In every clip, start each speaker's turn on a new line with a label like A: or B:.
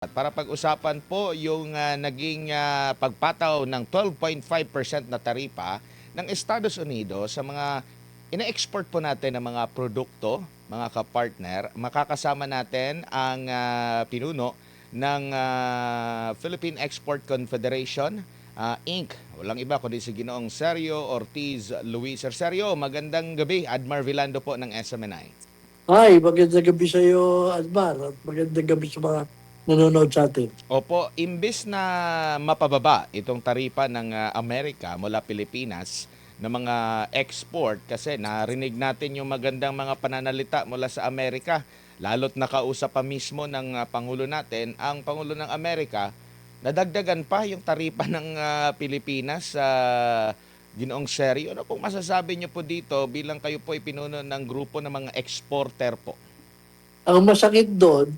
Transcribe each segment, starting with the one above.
A: At para pag-usapan po yung naging pagpataw ng 12.5% na taripa ng Estados Unidos sa mga ina-export po natin ng mga produkto, mga kapartner, makakasama natin ang pinuno ng Philippine Export Confederation, Inc. Walang iba kundi si Ginoong Sergio Ortiz Luis. Sir Sergio, magandang gabi. Admar Villando po ng SMNI.
B: Hi, magandang gabi sa iyo, Admar, at magandang gabi sa mga nanonood sa atin.
A: Opo, imbis na mapababa itong taripa ng Amerika mula Pilipinas ng mga export kasi narinig natin yung magandang mga pananalita mula sa Amerika, lalo't nakausap pa mismo ng Pangulo natin, ang Pangulo ng Amerika, nadagdagan pa yung taripa ng Pilipinas sa Ginoong Sergio. Ano pong masasabi niyo po dito bilang kayo po ay pinuno ng grupo ng mga exporter po?
B: Ang masakit doon,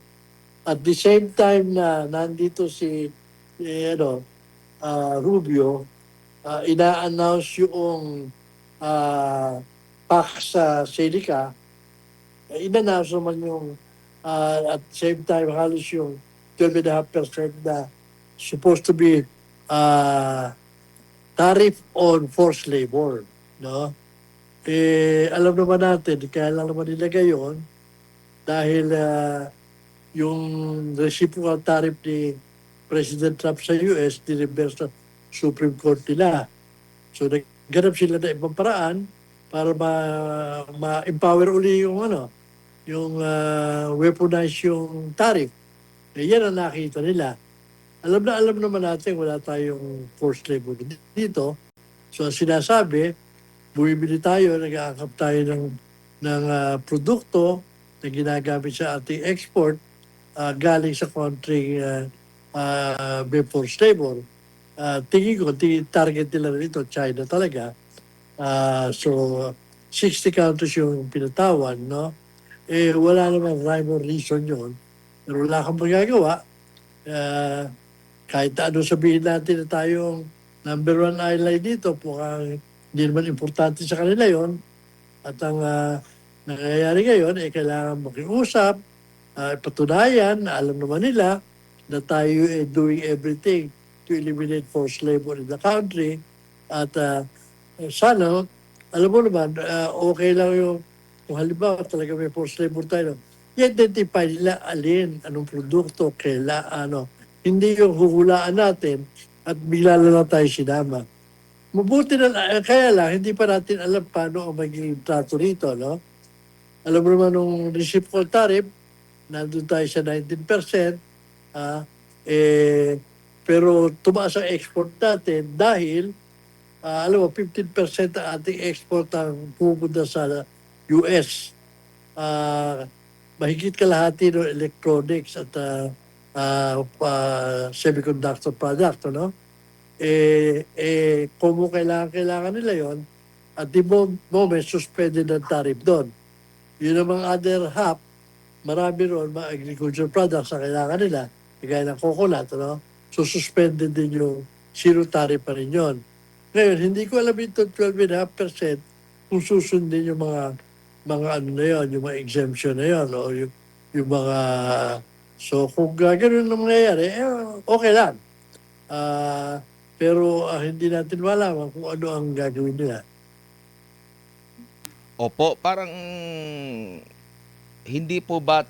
B: at the same time na nandito si Rubio, ina-announce yung PAC sa Selica, ina-announce naman yung at the same time halos yung 12.5% na supposed to be uh, tariff on forced labor. No? Alam naman natin, kaya lang naman nilagay yun dahil yung reciprocal tariff ni President Trump sa US, nireverse sa Supreme Court nila. So nagganap sila na ibang paraan para ma-empower uli yung yung weaponize yung tariff. Yan ang nakita nila. Alam naman natin wala tayong forced labor dito. So ang sinasabi, bumibili tayo, nag-aangkap tayo ng produkto na ginagamit sa ating export galing sa country before labor. Tingin ko, target nila rito, China talaga. So, 60 countries yung pinatawan, no? Wala namang rhyme or reason yun. Pero wala kang magagawa. Uh, Kahit ano sabihin natin na tayong number one ally dito, mukhang hindi naman importante sa kanila yon. At ang nangyayari ngayon, kailangan makiusap, patunayan na alam naman nila na tayo doing everything to eliminate forced labor in the country. At sana, alam mo naman, okay lang yung kung halimbawa talaga may forced labor tayo, i-identify nila anong produkto, hindi yung huhulaan natin at bigla na lang tayo sinama. Mabuti na, kaya lang, hindi pa natin alam paano ang magiging trato rito, no? Alam mo naman nung reciprocal tariff, nandun tayo sa 19%, ah, eh, pero tumaas ang export natin dahil, alam mo, 15% ang ating export ang pupunta sa US. Ah, Mahigit kalahati ng electronics at semiconductor product, no? Kung kailangan nila yon at the moment, suspended ang tariff doon. Yun namang other half, marami ron mga agriculture products na kailangan nila, kagaya ng coconut, no? So suspended din yung zero tariff pa rin yun. Ngayon, hindi ko alam ito 12.5% kung susundin yung mga ano na yun, yung mga exemption na yun, o yung mga... So kung gano'n na mangyayari, okay lang. Pero hindi natin malaman kung ano ang gagawin nila.
A: Opo, parang hindi po ba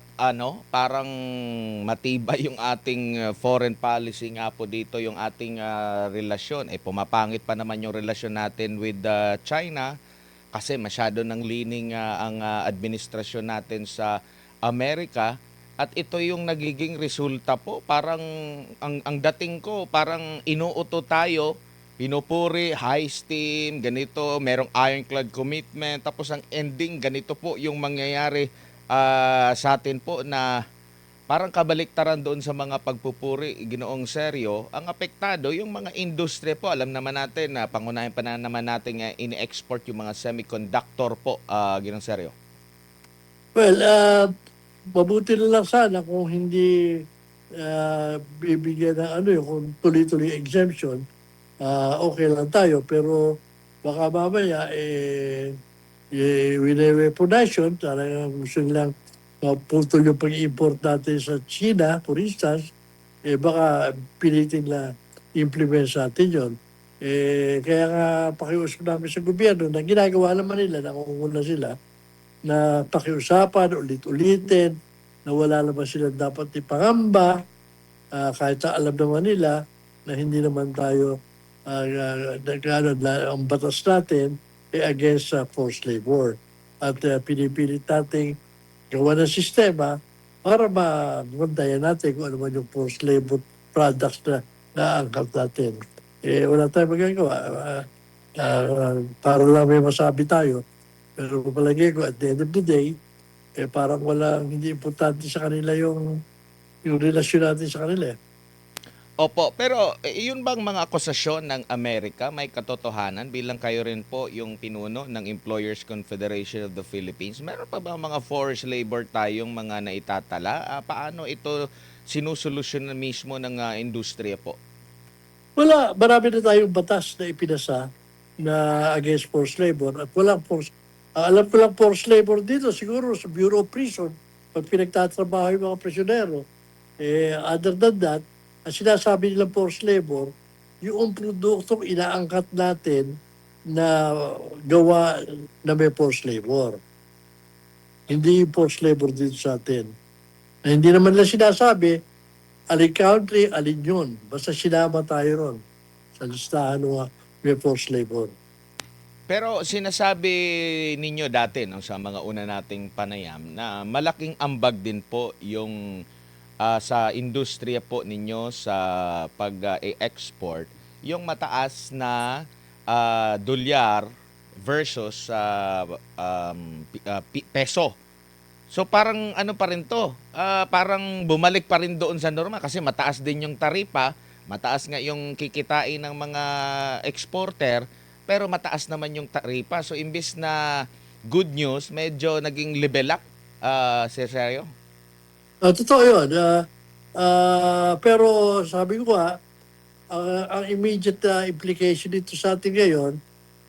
A: parang matibay yung ating foreign policy nga po dito, yung ating relasyon? Pumapangit pa naman yung relasyon natin with China kasi masyado ng leaning ang administrasyon natin sa Amerika at ito yung nagiging resulta po. Parang ang dating ko, parang inuuto tayo, pinupuri, high steam, ganito, merong ironclad commitment, tapos ang ending, ganito po yung mangyayari sa atin po na parang kabaliktaran doon sa mga pagpupuri, Ginoong Seryo, ang apektado yung mga industriya po. Alam naman natin na pangunahin pa na naman natin ini-export yung mga semiconductor po, Ginoong Seryo.
B: Well, mabuti na lang sana kung hindi bibigyan ng kung tuloy-tuloy exemption, okay lang tayo. Pero baka mamaya, with a weaponization, talagang gusto nilang maputol yung pag-import natin sa China, for instance, baka pilitin na implement sa atin yun. Kaya nga pakiusap namin sa gobyerno na ginagawa naman nila, nangunguna sila, na pakiusapan, ulit-ulitin, na wala naman sila dapat ipangamba, kahit na alam naman nila na hindi naman tayo, ang batas natin against forced labor. At pinipilit natin gawa ng sistema para mabantayan natin kung ano man yung forced labor products na naangkat natin. Wala tayong magagawa. Para lang may masabi tayo. Pero palagi ko, at the end of the day, parang walang hindi importante sa kanila yung relasyon natin sa kanila.
A: Opo, pero yun bang mga akusasyon ng Amerika may katotohanan bilang kayo rin po yung pinuno ng Employers Confederation of the Philippines? Meron pa ba mga forced labor tayong mga naitatala? Paano ito sinusolusyon na mismo ng industriya po?
B: Wala, marami na tayong batas na ipinasa na against forced labor at walang alam ko lang forced labor dito siguro sa Bureau of Prison pag pinagtatrabaho yung mga prisyonero. Other than that, ang sinasabi nilang forced labor, yung produktong inaangkat natin na gawa na may forced labor. Hindi yung forced labor dito sa atin. Na hindi naman lang sinasabi, alin country, alin yun. Basta sinama tayo ron sa listahan ng may forced labor.
A: Pero sinasabi ninyo dati no, sa mga una nating panayam na malaking ambag din po yung sa industriya po ninyo sa pag-export yung mataas na dolyar versus peso. So parang ano pa rin to, parang bumalik pa rin doon sa norma kasi mataas din yung taripa, mataas nga yung kikitain ng mga exporter, pero mataas naman yung taripa. So imbis na good news, medyo naging level up, Sir Sergio.
B: Totoo yun. Pero sabi ko ang immediate implication dito sa atin ngayon,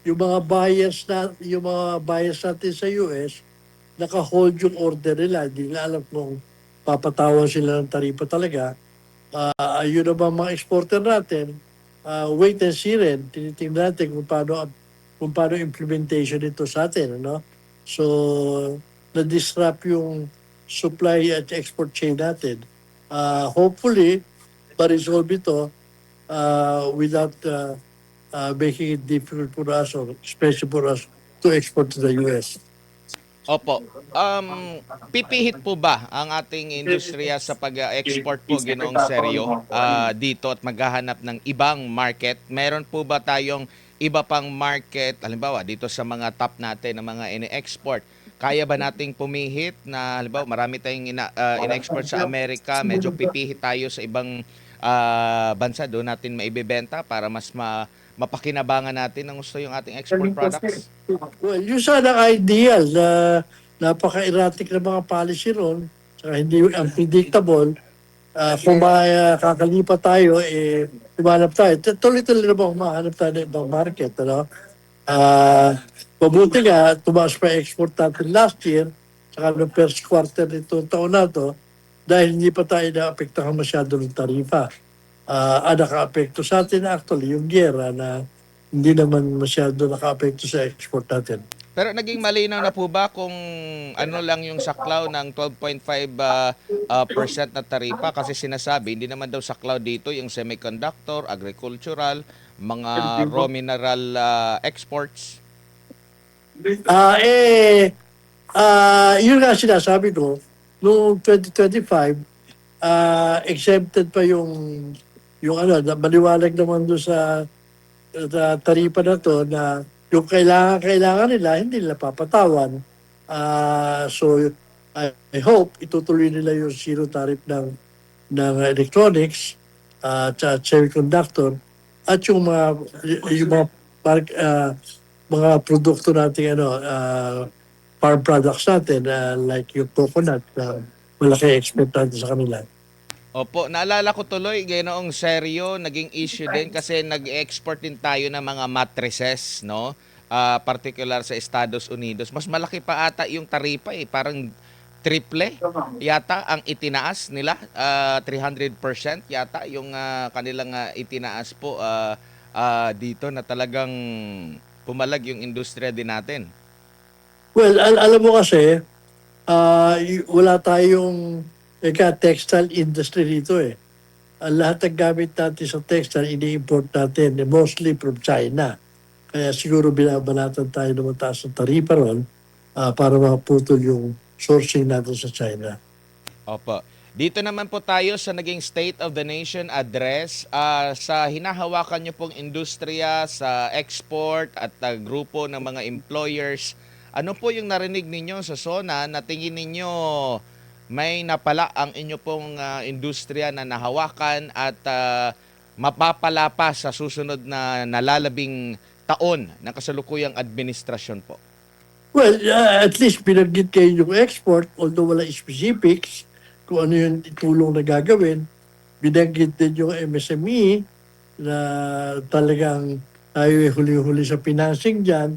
B: yung mga buyers natin sa US, naka-hold yung order nila. Hindi nila alam kung papatawan sila ng taripa talaga. Yun naman mga exporter natin, wait and see rin. Tinitingnan natin kung paano implementation nito sa atin. Ano? So, na-disrupt yung supply at export chain natin. Hopefully, ma-resolve ito without making it difficult for us or especially for us to export to the US.
A: Opo. Pipihit po ba ang ating industriya sa pag-export po, Ginoong Seryo, dito at maghahanap ng ibang market? Meron po ba tayong iba pang market, halimbawa dito sa mga top natin na mga ini-export? Kaya ba nating pumihit na halimbawa marami tayong ina-export sa Amerika, medyo pipihit tayo sa ibang bansa, doon natin maibebenta para mas mapakinabangan natin ng gusto yung ating export products?
B: Well, yun sana ang ideal na napaka-erratic na mga policy ron, saka hindi unpredictable. Kung kakalipat tayo, humanap tayo. Tuloy-tuloy na ba humahanap tayo ng ibang market, ano? Mabuti nga, tumaas pa export natin last year, saka ng first quarter nitong taon na to, dahil hindi pa tayo naapektuhan masyado ng tarifa. Naka-apekto sa atin actually yung gera na hindi naman masyado naka-apekto sa export natin.
A: Pero naging malinaw na po ba kung ano lang yung saklaw ng 12.5% na taripa? Kasi sinasabi, hindi naman daw saklaw dito yung semiconductor, agricultural, mga raw mineral exports.
B: Yun nga sinasabi ko, noong 2025, exempted pa yung maliwanag naman doon sa taripa na to na yung kailangan nila, hindi nila papatawan. So, I hope itutuloy nila yung zero tariff ng electronics at semiconductor at mga produkto natin farm products natin like yung coconut na malaki export natin sa kanila.
A: Opo, naalala ko tuloy, Ginoong Seryo, naging issue din kasi nag-export din tayo ng mga mattresses, no? Particular sa Estados Unidos. Mas malaki pa ata yung taripa eh. Parang triple yata ang itinaas nila, 300% yata yung kanilang itinaas po dito na talagang pumalag yung industriya din natin.
B: Well, alam mo kasi, wala tayong textile industry dito eh. Ang lahat ng gamit natin sa textile, ini-import natin, mostly from China. Kaya siguro binabanatan tayo ng mataas ng taripa ron para maputol yung sourcing natin sa China.
A: Opo. Dito naman po tayo sa naging State of the Nation address sa hinahawakan niyo pong industriya, sa export at grupo ng mga employers. Ano po yung narinig ninyo sa SONA na tingin ninyo may napala ang inyo pong industriya na nahawakan at mapapala pa sa susunod na nalalabing taon ng kasalukuyang administrasyon po?
B: Well, at least binanggit kayo yung export, although wala specifics kung ano yung tulong na gagawin. Binanggit din yung MSME na talagang tayo huli-huli sa financing dyan.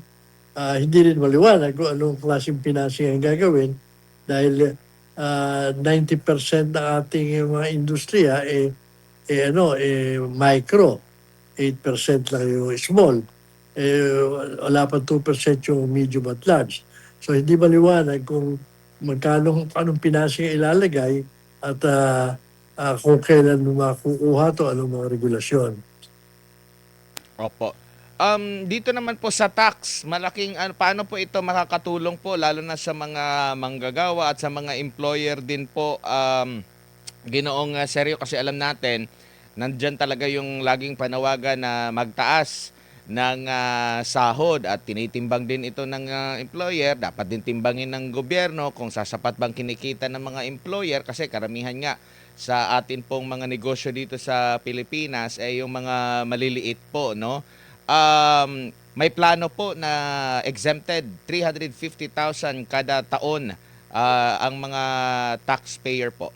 B: Hindi rin maliwanag kung anong klaseng financing ang gagawin dahil 90% ng ating mga industriya micro, 8% lang yung small, wala pa 2% yung medium at large. So hindi maliwanag kung anong pinasing ilalagay at kung kailan makukuha to, anong mga regulasyon.
A: Opo. Dito naman po sa tax, malaking paano po ito makakatulong po lalo na sa mga manggagawa at sa mga employer din po, Ginoong Sergio, kasi alam natin nandyan talaga yung laging panawagan na magtaas ng sahod at tinitimbang din ito ng employer. Dapat din timbangin ng gobyerno kung sasapat bang kinikita ng mga employer kasi karamihan nga sa atin pong mga negosyo dito sa Pilipinas ay yung mga maliliit po, no? May plano po na exempted 350,000 kada taon ang mga taxpayer po.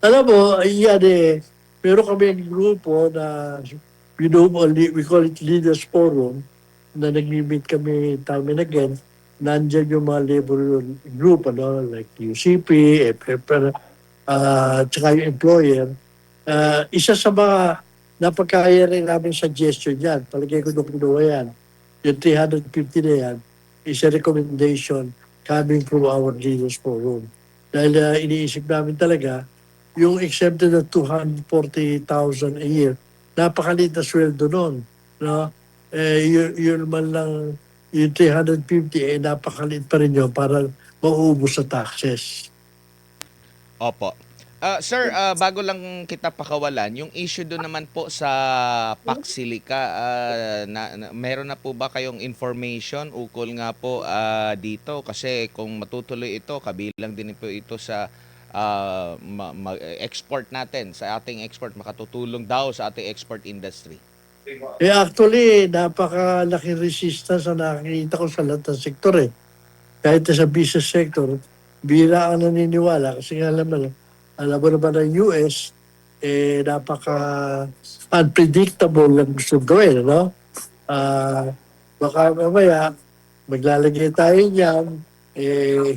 B: Alam mo, yan pero kami ang grupo na we call it Leaders Forum, na nag-meet kami time and again. Nandyan yung mga labor group, like UCP, FFR, tsaka yung employer. Isa sa mga napagkaya rin namin suggestion yan, palagay ko nung kinuha yan, yung 350 na yan, is a recommendation coming from our Leaders Forum. Dahil iniisip namin talaga, yung exempted na 240,000 a year, napakaliit na sweldo nun. No? Yun man lang, yung 350, napakaliit pa rin yun para mauubos sa taxes.
A: Opo. Sir, bago lang kita pakawalan, yung issue doon naman po sa Paxilica, meron na po ba kayong information ukol nga po dito? Kasi kung matutuloy ito, kabilang din po ito sa export natin, sa ating export, makatutulong daw sa ating export industry.
B: Actually, napakalaking resistance na nakikita ko sa lahat ng sektor eh. Kahit sa business sector, bira ang naniniwala kasi alam mo naman ng US, napaka-unpredictable lang gusto gawin, no? Baka mamaya, maglalagay tayo niyan,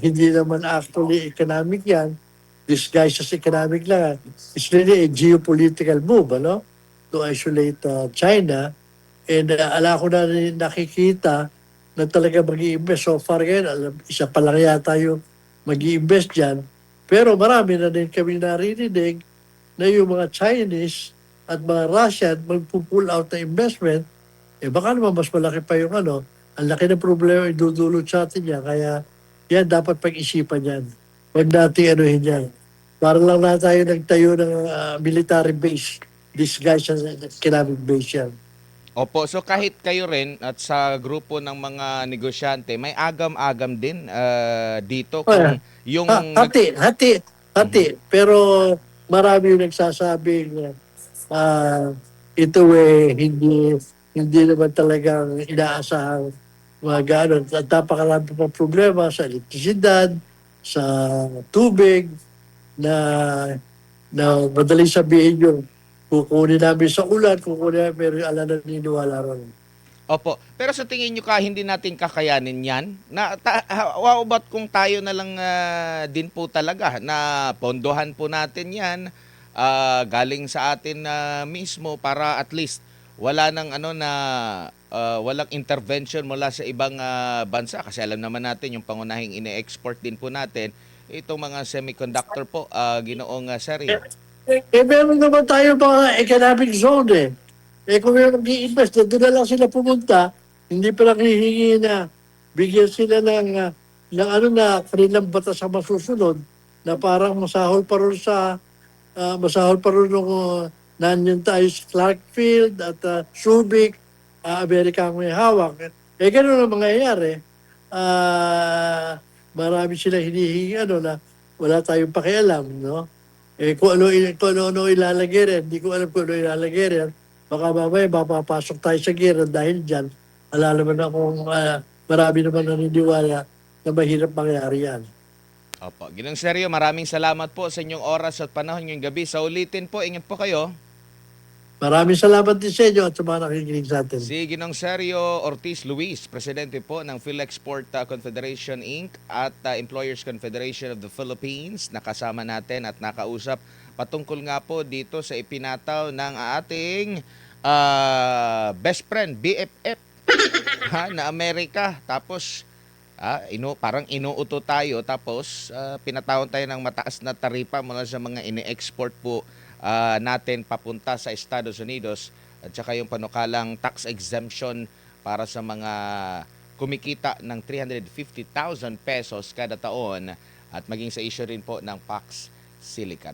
B: hindi naman actually economic yan, disguised as economic lang. It's really a geopolitical move, ano? To isolate China. And ala ko na rin nakikita na talaga mag-i-invest. So far ngayon, isa pa lang yata yung mag-i-invest dyan. Pero marami na din kami naririnig na yung mga Chinese at mga Russian magpo-pull out na investment. Baka naman mas malaki pa yung ang laki ng problema idudulot sa atin yan. Kaya yan dapat pag-isipan yan. Huwag natin anuhin yan. Parang lang na tayo nagtayo ng military base. Disguise as economic base yan.
A: Opo, so kahit kayo rin at sa grupo ng mga negosyante, may agam-agam din dito kung yung
B: Hati. Pero marami yung nagsasabing ito hindi naman talagang inaasahan mga gano'n. At napakarami pa problema sa elektrisidad, sa tubig, na madaling sabihin yung kukunin namin sa ulan, kukunin namin, pero ala na niniwala ron.
A: Opo. Pero sa tingin nyo hindi natin kakayanin yan? How about kung tayo na lang din po talaga na pondohan po natin yan galing sa atin na mismo para at least wala nang ano na walang intervention mula sa ibang bansa kasi alam naman natin yung pangunahing ine-export din po natin itong mga semiconductor po Ginoong Sergio.
B: Meron naman tayo mga economic zone eh. Kung meron mag-i-invest, doon na lang sila pumunta, hindi pa lang hihingi na bigyan sila ng ano na kanilang batas sa masusunod na parang masahol pa rin masahol pa rin nung nandiyan tayo sa Clarkfield at Subic, Amerika ang may hawak. Ganun ang mangyayari. Marami sila hinihingi ano na wala tayong pakialam, no? Kung ano ilalagay rin, hindi ko alam kung ano ilalagay rin. Baka mamaya mapapasok tayo sa gera dahil dyan. Alam naman akong marami naman naniniwala na mahirap mangyari yan.
A: Opo. Ginoong Sergio, maraming salamat po sa inyong oras at panahon ngayong gabi. Sa ulitin po, ingat po kayo.
B: Maraming salamat din sa inyo at sa mga nakikinig sa atin.
A: Si Ginong Sergio Ortiz Luis, presidente po ng PhilExport Confederation Inc. at Employers Confederation of the Philippines, nakasama natin at nakausap patungkol nga po dito sa ipinataw ng ating best friend, BFF na Amerika. Tapos parang inuuto tayo tapos pinatawan tayo ng mataas na taripa mula sa mga ini-export po natin papunta sa Estados Unidos at saka yung panukalang tax exemption para sa mga kumikita ng 350,000 pesos kada taon at maging sa issue rin po ng Pax Silicate.